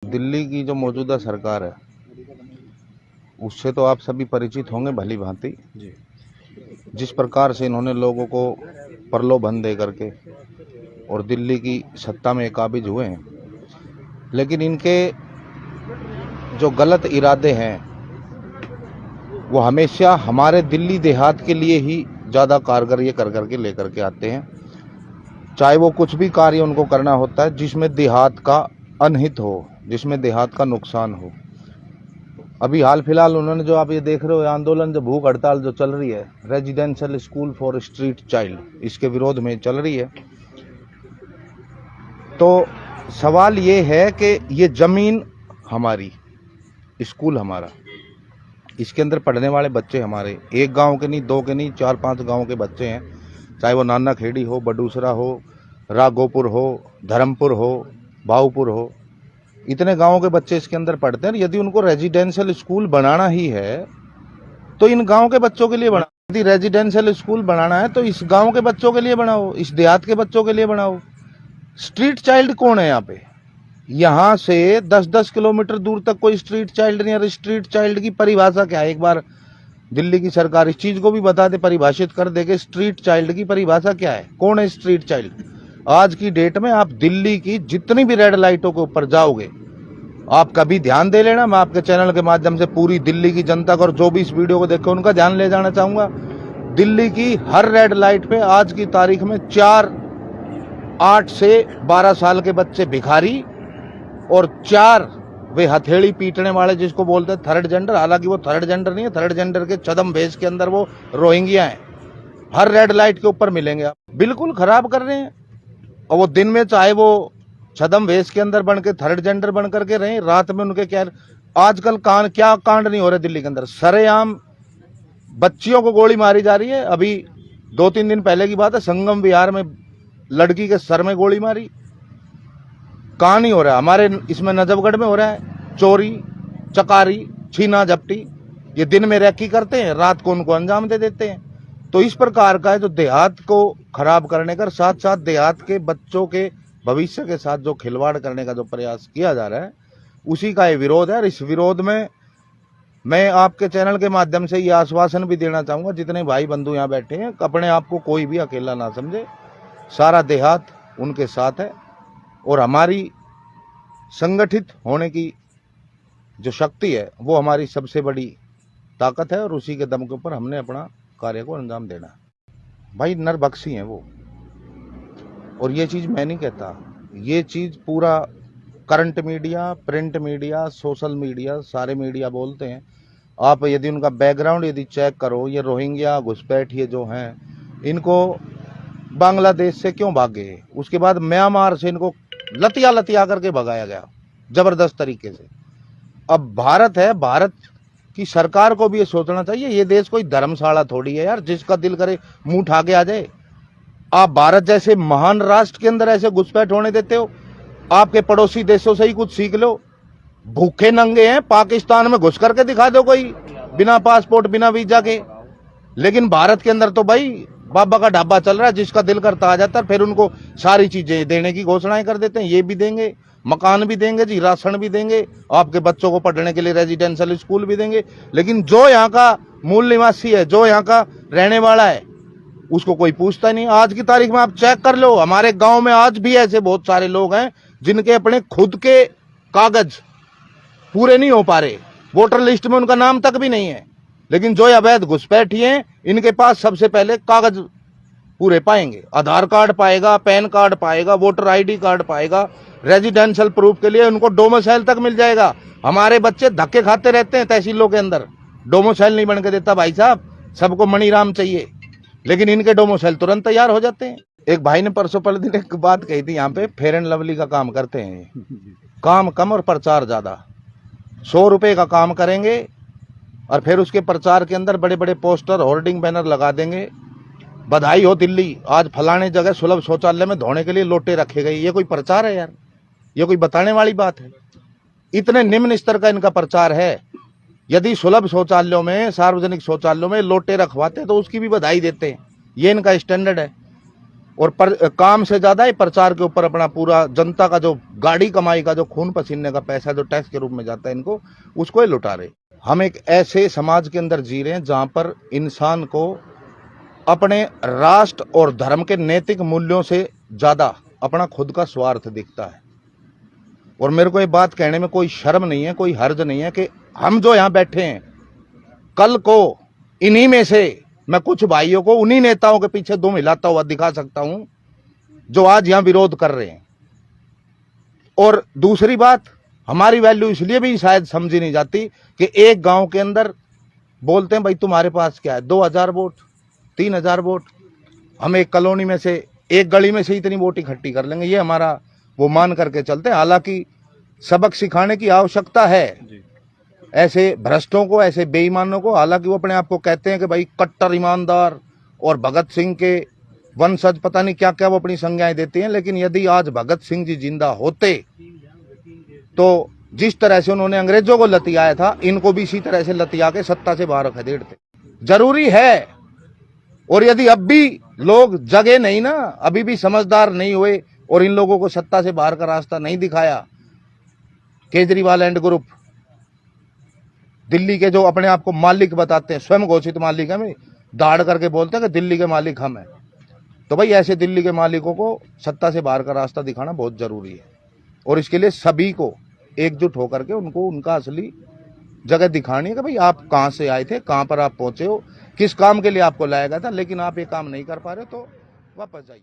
दिल्ली की जो मौजूदा सरकार है उससे तो आप सभी परिचित होंगे भली भांति। जिस प्रकार से इन्होंने लोगों को प्रलोभन दे करके और दिल्ली की सत्ता में काबिज हुए हैं, लेकिन इनके जो गलत इरादे हैं वो हमेशा हमारे दिल्ली देहात के लिए ही ज़्यादा कारगर ये कर करके लेकर के आते हैं। चाहे वो कुछ भी कार्य उनको करना होता है जिसमें देहात का अनहित हो, जिसमें देहात का नुकसान हो। अभी हाल फिलहाल उन्होंने जो आप ये देख रहे हो आंदोलन, जो भूख हड़ताल जो चल रही है residential school for street child, इसके विरोध में चल रही है। तो सवाल ये है कि ये ज़मीन हमारी, स्कूल हमारा, इसके अंदर पढ़ने वाले बच्चे हमारे, एक गांव के नहीं, दो के नहीं, 4-5 गांव के बच्चे हैं। चाहे वो नाना खेड़ी हो, बडूसरा हो, राघोपुर हो, धर्मपुर हो, भाऊपुर हो, इतने गांवों के बच्चे इसके अंदर पढ़ते हैं। यदि उनको रेजिडेंशियल स्कूल बनाना ही है तो इन गांव के बच्चों के लिए बनाओ। यदि रेजिडेंशियल स्कूल बनाना है तो इस गांव के बच्चों के लिए बनाओ, इस देहात के बच्चों के लिए बनाओ। स्ट्रीट चाइल्ड कौन है यहाँ पे? यहाँ से 10-10 किलोमीटर दूर तक कोई स्ट्रीट चाइल्ड नहीं है। स्ट्रीट चाइल्ड की परिभाषा क्या है? एक बार दिल्ली की सरकार इस चीज को भी बता दे, परिभाषित कर दे कि स्ट्रीट चाइल्ड की परिभाषा क्या है, कौन है स्ट्रीट चाइल्ड। आज की डेट में आप दिल्ली की जितनी भी रेड लाइटों के ऊपर जाओगे, आप कभी ध्यान दे लेना, मैं आपके चैनल के माध्यम से पूरी दिल्ली की जनता को और जो भी इस वीडियो को देखे उनका ध्यान ले जाना चाहूंगा। दिल्ली की हर रेड लाइट पे आज की तारीख में 4 8 से 12 साल के बच्चे भिखारी और 4 वे हथेली पीटने वाले, जिसको बोलते हैं थर्ड जेंडर। हालांकि वो थर्ड जेंडर नहीं है, थर्ड जेंडर के छदम भेष के अंदर वो रोहिंग्या हैं। हर रेड लाइट के ऊपर मिलेंगे। आप बिल्कुल खराब कर रहे हैं। और वो दिन में चाहे वो छदम वेश के अंदर बन के थर्ड जेंडर बन करके रहे, रात में उनके क्या आजकल क्या कांड नहीं हो रहे दिल्ली के अंदर। सरेआम बच्चियों को गोली मारी जा रही है। अभी 2-3 दिन पहले की बात है, संगम विहार में लड़की के सर में गोली मारी। कहां नहीं हो रहा? हमारे इसमें नजफगढ़ में हो रहा है। चोरी चकारी छीना झपटी, ये दिन में रैकी करते हैं, रात को उनको अंजाम दे देते हैं। तो इस प्रकार का है जो देहात को खराब करने का, साथ साथ देहात के बच्चों के भविष्य के साथ जो खिलवाड़ करने का जो प्रयास किया जा रहा है, उसी का ये विरोध है। और इस विरोध में मैं आपके चैनल के माध्यम से ये आश्वासन भी देना चाहूंगा, जितने भाई बंधु यहाँ बैठे हैं, अपने आप को कोई भी अकेला ना समझे। सारा देहात उनके साथ है और हमारी संगठित होने की जो शक्ति है वो हमारी सबसे बड़ी ताकत है और उसी के दम के ऊपर हमने अपना कार्य को अंजाम देना है। भाई नरबख्शी हैं वो, और ये चीज़ मैं नहीं कहता, ये चीज़ पूरा current media, print media, social media, सारे मीडिया बोलते हैं। आप यदि उनका बैकग्राउंड यदि चेक करो, ये रोहिंग्या घुसपैठ ये जो हैं, इनको बांग्लादेश से क्यों भागे, उसके बाद म्यांमार से इनको लतिया करके भगाया गया जबरदस्त तरीके से। अब भारत है, भारत की सरकार को भी ये सोचना चाहिए, ये देश कोई धर्मशाला थोड़ी है यार, जिसका दिल करे मुंह उठा के आ जाए। आप भारत जैसे महान राष्ट्र के अंदर ऐसे घुसपैठ होने देते हो? आपके पड़ोसी देशों से ही कुछ सीख लो। भूखे नंगे हैं, पाकिस्तान में घुस करके दिखा दो कोई, बिना पासपोर्ट बिना वीजा के। लेकिन भारत के अंदर तो भाई बाबा का ढाबा चल रहा है, जिसका दिल करता आ जाता है। फिर उनको सारी चीजें देने की घोषणाएं कर देते हैं, ये भी देंगे, मकान भी देंगे जी, राशन भी देंगे, आपके बच्चों को पढ़ने के लिए रेजिडेंशियल स्कूल भी देंगे। लेकिन जो यहाँ का मूल निवासी है, जो यहाँ का रहने वाला है, उसको कोई पूछता नहीं। आज की तारीख में आप चेक कर लो, हमारे गांव में आज भी ऐसे बहुत सारे लोग हैं जिनके अपने खुद के कागज पूरे नहीं हो पा रहे, वोटर लिस्ट में उनका नाम तक भी नहीं है। लेकिन जो अवैध घुसपैठी हैं, इनके पास सबसे पहले कागज पूरे पाएंगे, आधार कार्ड पाएगा, पैन कार्ड पाएगा, वोटर आईडी कार्ड पाएगा, रेजिडेंशियल प्रूफ के लिए उनको डोमिसाइल तक मिल जाएगा। हमारे बच्चे धक्के खाते रहते हैं तहसीलों के अंदर, डोमिसाइल नहीं बन के देता भाई साहब, सबको मणिराम चाहिए, लेकिन इनके डोमिसाइल तुरंत तैयार हो जाते हैं। एक भाई ने परसों पहले दिन एक बात कही थी, यहाँ पे फेयर एंड लवली का काम करते हैं, काम कम और प्रचार ज्यादा। 100 रुपए का काम करेंगे और फिर उसके प्रचार के अंदर बड़े बड़े पोस्टर, होर्डिंग, बैनर लगा देंगे। बधाई हो दिल्ली, आज फलाने जगह सुलभ शौचालय में धोने के लिए लोटे रखे गए। ये कोई प्रचार है यार? ये कोई बताने वाली बात है? इतने निम्न स्तर का इनका प्रचार है। यदि सुलभ शौचालयों में, सार्वजनिक शौचालयों में लोटे रखवाते तो उसकी भी बधाई देते हैं। ये इनका स्टैंडर्ड है। और काम से ज्यादा ही प्रचार के ऊपर अपना पूरा जनता का जो गाड़ी कमाई का जो खून पसीने का पैसा जो टैक्स के रूप में जाता है इनको, उसको ही लुटा रहे। हम एक ऐसे समाज के अंदर जी रहे हैं जहां पर इंसान को अपने राष्ट्र और धर्म के नैतिक मूल्यों से ज्यादा अपना खुद का स्वार्थ दिखता है। और मेरे को ये बात कहने में कोई शर्म नहीं है, कोई हर्ज नहीं है कि हम जो यहां बैठे हैं, कल को इन्हीं में से मैं कुछ भाइयों को उन्हीं नेताओं के पीछे दुम हिलाता हुआ दिखा सकता हूं जो आज यहां विरोध कर रहे हैं। और दूसरी बात, हमारी वैल्यू इसलिए भी शायद समझी नहीं जाती कि एक गांव के अंदर बोलते हैं भाई तुम्हारे पास क्या है, 2000 वोट, 3000 वोट, हम एक कॉलोनी में से एक गली में से इतनी वोट इकट्ठी कर लेंगे, ये हमारा वो मान करके चलते हैं। हालांकि सबक सिखाने की आवश्यकता है ऐसे भ्रष्टों को, ऐसे बेईमानों को। हालांकि वो अपने आप को कहते हैं कि भाई कट्टर ईमानदार और भगत सिंह के वंशज, पता नहीं क्या क्या वो अपनी संज्ञाएं देती हैं। लेकिन यदि आज भगत सिंह जी जिंदा होते तो जिस तरह से उन्होंने अंग्रेजों को लतियाया था, इनको भी इसी तरह से लतिया के सत्ता से बाहर खदेड़ते। जरूरी है। और यदि अब भी लोग जगे नहीं ना, अभी भी समझदार नहीं हुए और इन लोगों को सत्ता से बाहर का रास्ता नहीं दिखाया, केजरीवाल एंड ग्रुप, दिल्ली के जो अपने आप को मालिक बताते हैं, स्वयं घोषित मालिक हमें दाड़ करके बोलते हैं कि दिल्ली के मालिक हम हैं, तो भाई ऐसे दिल्ली के मालिकों को सत्ता से बाहर का रास्ता दिखाना बहुत जरूरी है। और इसके लिए सभी को एकजुट होकर के उनको उनका असली जगह दिखानी है कि भाई आप कहां से आए थे, कहां पर आप पहुंचे हो, किस काम के लिए आपको लाया गया था, लेकिन आप ये काम नहीं कर पा रहे तो वापस जाइए।